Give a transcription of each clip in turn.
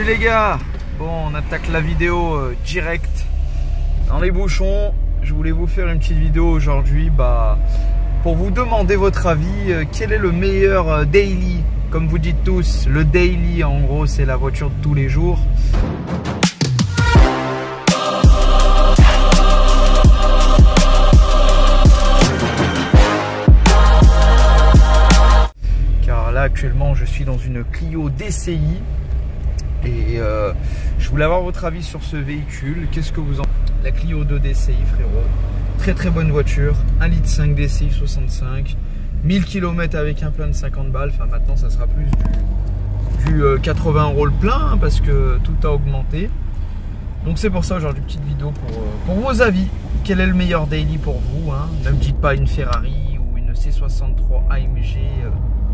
Salut les gars. Bon, on attaque la vidéo direct dans les bouchons. Je voulais vous faire une petite vidéo aujourd'hui pour vous demander votre avis. Quel est le meilleur daily? Comme vous dites tous, le daily en gros c'est la voiture de tous les jours. Car là actuellement je suis dans une Clio DCI. Et je voulais avoir votre avis sur ce véhicule. Qu'est-ce que vous en pensez? La Clio 2 DCI, frérot. Très très bonne voiture. 1,5 litre DCI 65. 1000 km avec un plein de 50 balles. Enfin maintenant ça sera plus du 80 € le plein hein, parce que tout a augmenté. Donc c'est pour ça aujourd'hui petite vidéo pour vos avis. Quel est le meilleur daily pour vous hein? Ne me dites pas une Ferrari ou une C63 AMG.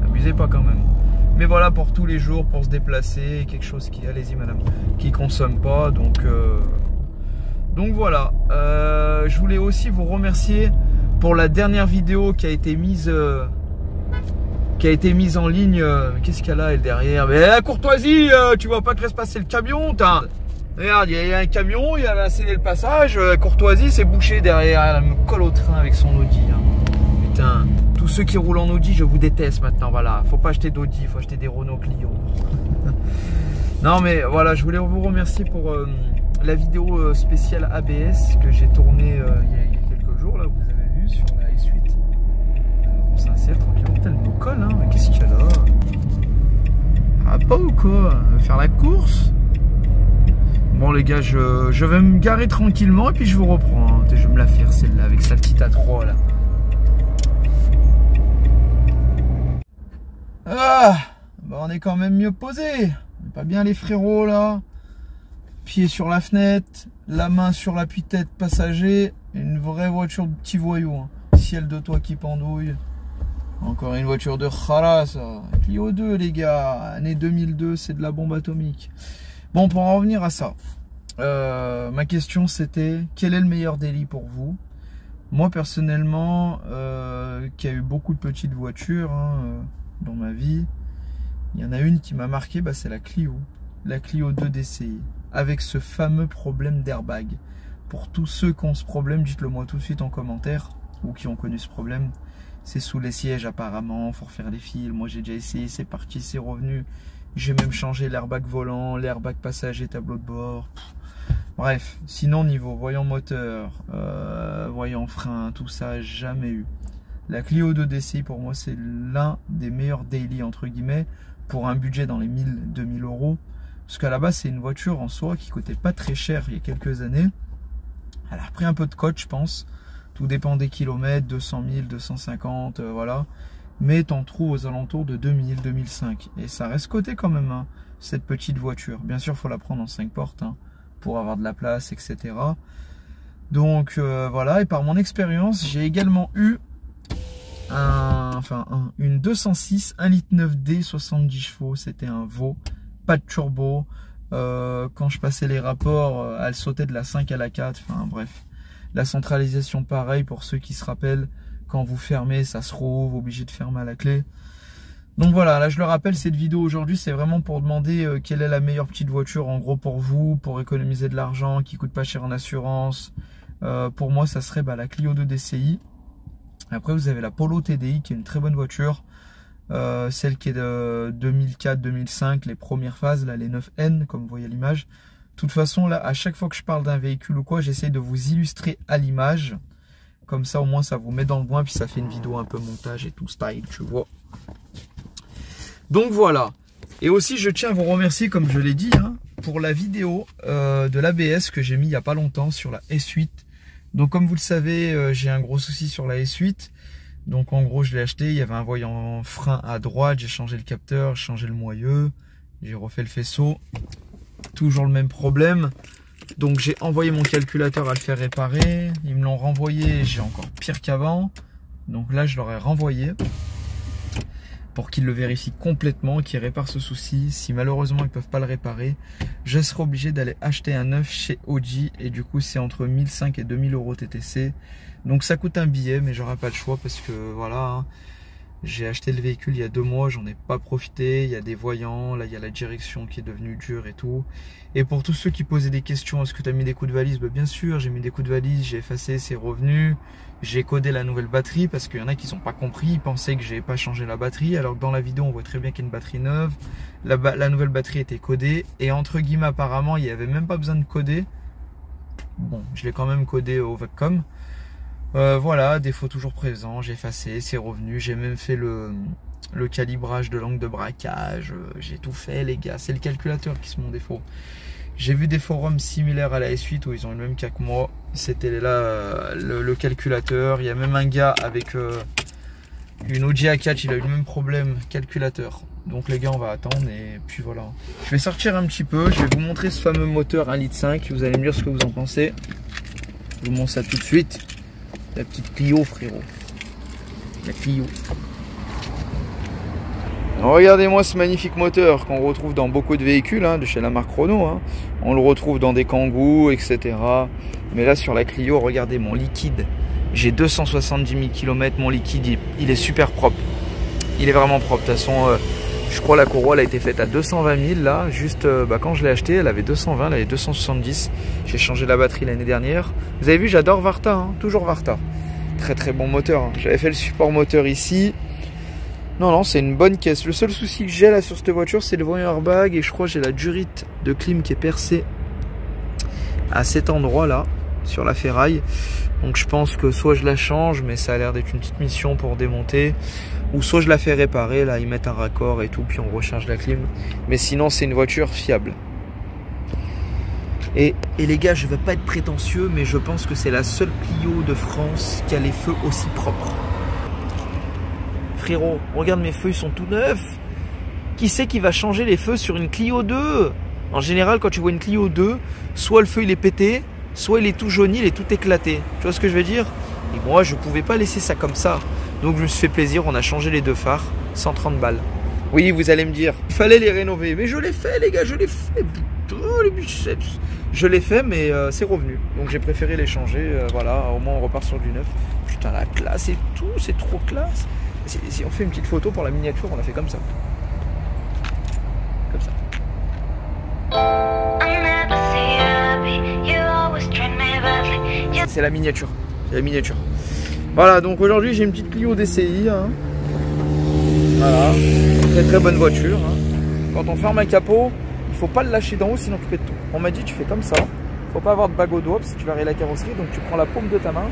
Abusez pas quand même. Mais voilà, pour tous les jours, pour se déplacer, quelque chose qui, allez-y madame, qui consomme pas. Donc voilà. Je voulais aussi vous remercier pour la dernière vidéo qui a été mise en ligne. Qu'est-ce qu'elle a elle derrière? Mais la courtoisie, tu vois pas que laisse passer le camion? Regarde, il y a un camion, il a cédé le passage. Courtoisie, c'est bouché derrière. Elle me colle au train avec son Audi. Hein. Putain. Tous ceux qui roulent en Audi, je vous déteste maintenant. Voilà, faut pas acheter d'Audi, il faut acheter des Renault Clio. Non mais voilà, je voulais vous remercier pour la vidéo spéciale ABS que j'ai tournée il y a quelques jours là, vous avez vu sur la S8. On s'insère tranquillement. Putain, elle me colle hein, mais qu'est-ce qu'il y a là? Ah pas ou quoi? Faire la course? Bon les gars, je vais me garer tranquillement et puis je vous reprends. Hein. Je vais me la faire celle-là avec sa petite A3 là. Ah, bah on est quand même mieux posé. Pas bien les frérots là. Pied sur la fenêtre, la main sur l'appui-tête passager. Une vraie voiture de petit voyou. Hein. Ciel de toit qui pendouille. Encore une voiture de Khara ça. Clio 2 les gars. Année 2002, c'est de la bombe atomique. Bon, pour en revenir à ça. Ma question c'était, quel est le meilleur daily pour vous? Moi personnellement, qui a eu beaucoup de petites voitures, hein, dans ma vie, il y en a une qui m'a marqué, c'est la Clio 2 DCI, avec ce fameux problème d'airbag. Pour tous ceux qui ont ce problème, dites-le moi tout de suite en commentaire, ou qui ont connu ce problème. C'est sous les sièges apparemment, faut refaire les fils. Moi j'ai déjà essayé, c'est parti, c'est revenu. J'ai même changé l'airbag volant, l'airbag passager, tableau de bord. Bref, sinon niveau voyant moteur, voyant frein, tout ça, jamais eu. La Clio 2 DCI pour moi c'est l'un des meilleurs daily entre guillemets pour un budget dans les 1000-2000 €. Parce qu'à la base c'est une voiture en soi qui coûtait pas très cher il y a quelques années. Elle a repris un peu de cote je pense. Tout dépend des kilomètres, 200 000, 250, voilà. Mais t'en trouves aux alentours de 2000, 2005. Et ça reste coté quand même hein, cette petite voiture. Bien sûr il faut la prendre en 5 portes hein, pour avoir de la place etc. Donc voilà, et par mon expérience j'ai également eu une 206 1,9 litre D 70 chevaux, c'était un veau, pas de turbo. Quand je passais les rapports, elle sautait de la 5 à la 4. Enfin bref, la centralisation pareil pour ceux qui se rappellent, quand vous fermez ça se rouvre, obligé de fermer à la clé. Donc voilà, là je le rappelle, cette vidéo aujourd'hui c'est vraiment pour demander quelle est la meilleure petite voiture en gros pour vous, pour économiser de l'argent, qui coûte pas cher en assurance. Pour moi ça serait la Clio 2 DCI. Après vous avez la Polo TDI qui est une très bonne voiture, celle qui est de 2004-2005, les premières phases, là, les 9N comme vous voyez à l'image. De toute façon là à chaque fois que je parle d'un véhicule ou quoi, j'essaye de vous illustrer à l'image, comme ça au moins ça vous met dans le bain, puis ça fait une vidéo un peu montage et tout style, tu vois. Donc voilà, et aussi je tiens à vous remercier comme je l'ai dit hein, pour la vidéo de l'ABS que j'ai mis il n'y a pas longtemps sur la S8. Donc comme vous le savez, j'ai un gros souci sur la S8. Donc en gros je l'ai acheté, il y avait un voyant frein à droite, j'ai changé le capteur, j'ai changé le moyeu, j'ai refait le faisceau. Toujours le même problème. Donc j'ai envoyé mon calculateur à le faire réparer. Ils me l'ont renvoyé, j'ai encore pire qu'avant. Donc là je leur ai renvoyé pour qu'ils le vérifient complètement, qu'ils réparent ce souci. Si malheureusement ils ne peuvent pas le réparer, je serai obligé d'aller acheter un neuf chez Audi. Et du coup c'est entre 1500 et 2000 € TTC. Donc ça coûte un billet, mais j'aurai pas le choix parce que voilà, hein, J'ai acheté le véhicule il y a 2 mois, j'en ai pas profité. Il y a des voyants, là il y a la direction qui est devenue dure et tout. Et pour tous ceux qui posaient des questions, est-ce que tu as mis des coups de valise? Bah, bien sûr, j'ai mis des coups de valise, j'ai effacé, c'est revenu. J'ai codé la nouvelle batterie parce qu'il y en a qui n'ont pas compris, ils pensaient que j'ai pas changé la batterie, alors que dans la vidéo on voit très bien qu'il y a une batterie neuve. La nouvelle batterie était codée et entre guillemets apparemment il n'y avait même pas besoin de coder. Bon, je l'ai quand même codé au Vacom. Voilà, défaut toujours présent, j'ai effacé, c'est revenu. J'ai même fait le calibrage de l'angle de braquage. J'ai tout fait les gars, c'est le calculateur qui est mon défaut. J'ai vu des forums similaires à la S8 où ils ont eu le même cas que moi. C'était là le calculateur. Il y a même un gars avec une Audi A4, il a eu le même problème, calculateur. Donc les gars, on va attendre et puis voilà. Je vais sortir un petit peu, je vais vous montrer ce fameux moteur 1,5 litre. Vous allez me dire ce que vous en pensez. Je vous montre ça tout de suite. La petite Clio, frérot. La Clio. Regardez-moi ce magnifique moteur qu'on retrouve dans beaucoup de véhicules de chez la marque Renault. On le retrouve dans des Kangoo, etc. Mais là sur la Clio, regardez mon liquide. J'ai 270 000 km, mon liquide il est super propre. Il est vraiment propre. De toute façon, je crois la Corolla elle a été faite à 220 000 là. Juste quand je l'ai acheté, elle avait 220, elle avait 270. J'ai changé la batterie l'année dernière. Vous avez vu, j'adore Varta, toujours Varta. Très très bon moteur. J'avais fait le support moteur ici. Non, c'est une bonne caisse. Le seul souci que j'ai là sur cette voiture, c'est le voyant airbag. Et je crois que j'ai la durite de clim qui est percée à cet endroit là, sur la ferraille. Donc je pense que soit je la change, mais ça a l'air d'être une petite mission pour démonter. Ou soit je la fais réparer, là ils mettent un raccord et tout, puis on recharge la clim. Mais sinon c'est une voiture fiable. Et les gars, je ne veux pas être prétentieux, mais je pense que c'est la seule Clio de France qui a les feux aussi propres. Frérot, regarde mes feux, ils sont tout neufs. Qui c'est qui va changer les feux sur une Clio 2? En général, quand tu vois une Clio 2, soit le feu il est pété, soit il est tout jauni, il est tout éclaté. Tu vois ce que je veux dire? Et moi, je ne pouvais pas laisser ça comme ça. Donc je me suis fait plaisir, on a changé les 2 phares, 130 balles. Oui, vous allez me dire, il fallait les rénover. Mais je l'ai fait les gars, je l'ai fait. Oh, les biceps. Je l'ai fait, mais c'est revenu. Donc j'ai préféré les changer. Voilà, au moins on repart sur du neuf. Putain, la classe et tout, c'est trop classe. Si on fait une petite photo pour la miniature, on l'a fait comme ça. Comme ça. C'est la miniature. C'est la miniature. Voilà, donc aujourd'hui j'ai une petite Clio DCI. Voilà, très très bonne voiture. Quand on ferme un capot, il faut pas le lâcher d'en haut, sinon tu pètes tout. On m'a dit tu fais comme ça. Faut pas avoir de bague au doigt parce que tu vas rayer la carrosserie. Donc tu prends la paume de ta main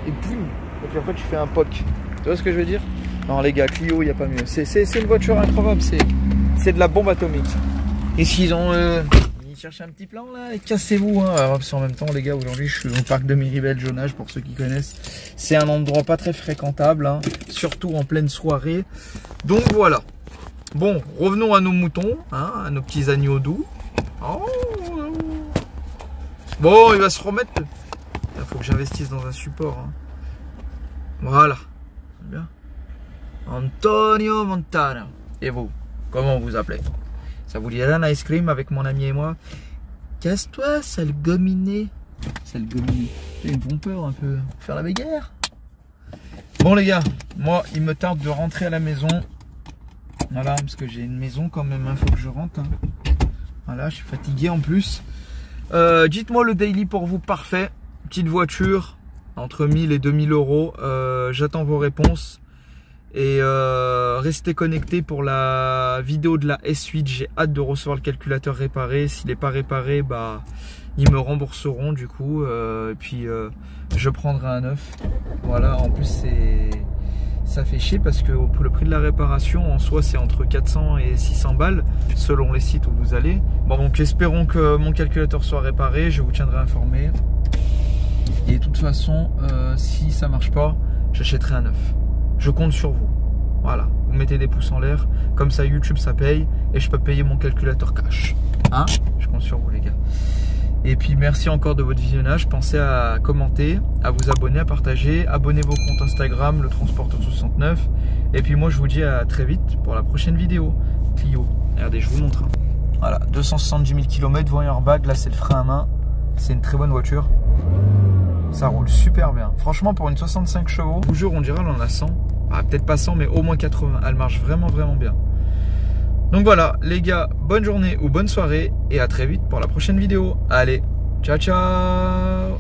et boum. Et puis après tu fais un poc. Tu vois ce que je veux dire? Non les gars, Clio, il n'y a pas mieux. C'est une voiture incroyable, c'est de la bombe atomique. Et s'ils ont... ils cherchent un petit plan là, et cassez-vous. Parce qu'en même temps les gars, aujourd'hui je suis au parc de Miribel-Jonage pour ceux qui connaissent. C'est un endroit pas très fréquentable, surtout en pleine soirée. Donc voilà. Bon, revenons à nos moutons, à nos petits agneaux doux. Bon, il va se remettre. Il faut que j'investisse dans un support. Voilà. Bien. Antonio Montana. Et vous, comment vous appelez? Ça vous dirait un ice cream avec mon ami et moi? Casse-toi, sale gominé. Sale gominé. Ils me font peur un peu. Faire la bagarre. Bon les gars, moi il me tarde de rentrer à la maison. Voilà, parce que j'ai une maison quand même, il faut que je rentre. Voilà, je suis fatigué en plus. Dites-moi le daily pour vous parfait. Petite voiture, entre 1000 et 2000 euros. J'attends vos réponses. Et restez connectés pour la vidéo de la S8. J'ai hâte de recevoir le calculateur réparé. S'il n'est pas réparé, bah ils me rembourseront du coup. Et puis je prendrai un neuf. Voilà, en plus ça fait chier parce que pour le prix de la réparation en soi c'est entre 400 et 600 balles selon les sites où vous allez. Bon, donc espérons que mon calculateur soit réparé. Je vous tiendrai informé. Et de toute façon, si ça marche pas, j'achèterai un neuf. Je compte sur vous. Voilà, vous mettez des pouces en l'air, comme ça YouTube ça paye et je peux payer mon calculateur cash. Je compte sur vous les gars. Et puis merci encore de votre visionnage. Pensez à commenter, à vous abonner, à partager. Abonnez-vous au compte Instagram, le Transporteur69. Et puis moi je vous dis à très vite pour la prochaine vidéo. Clio, regardez, je vous montre. Voilà, 270 000 km, voyant airbag, là c'est le frein à main. C'est une très bonne voiture. Ça roule super bien. Franchement, pour une 65 chevaux, je vous jure, on dirait on en a 100. Ah, peut-être pas 100, mais au moins 80. Elle marche vraiment, vraiment bien. Donc voilà, les gars, bonne journée ou bonne soirée. Et à très vite pour la prochaine vidéo. Allez, ciao, ciao.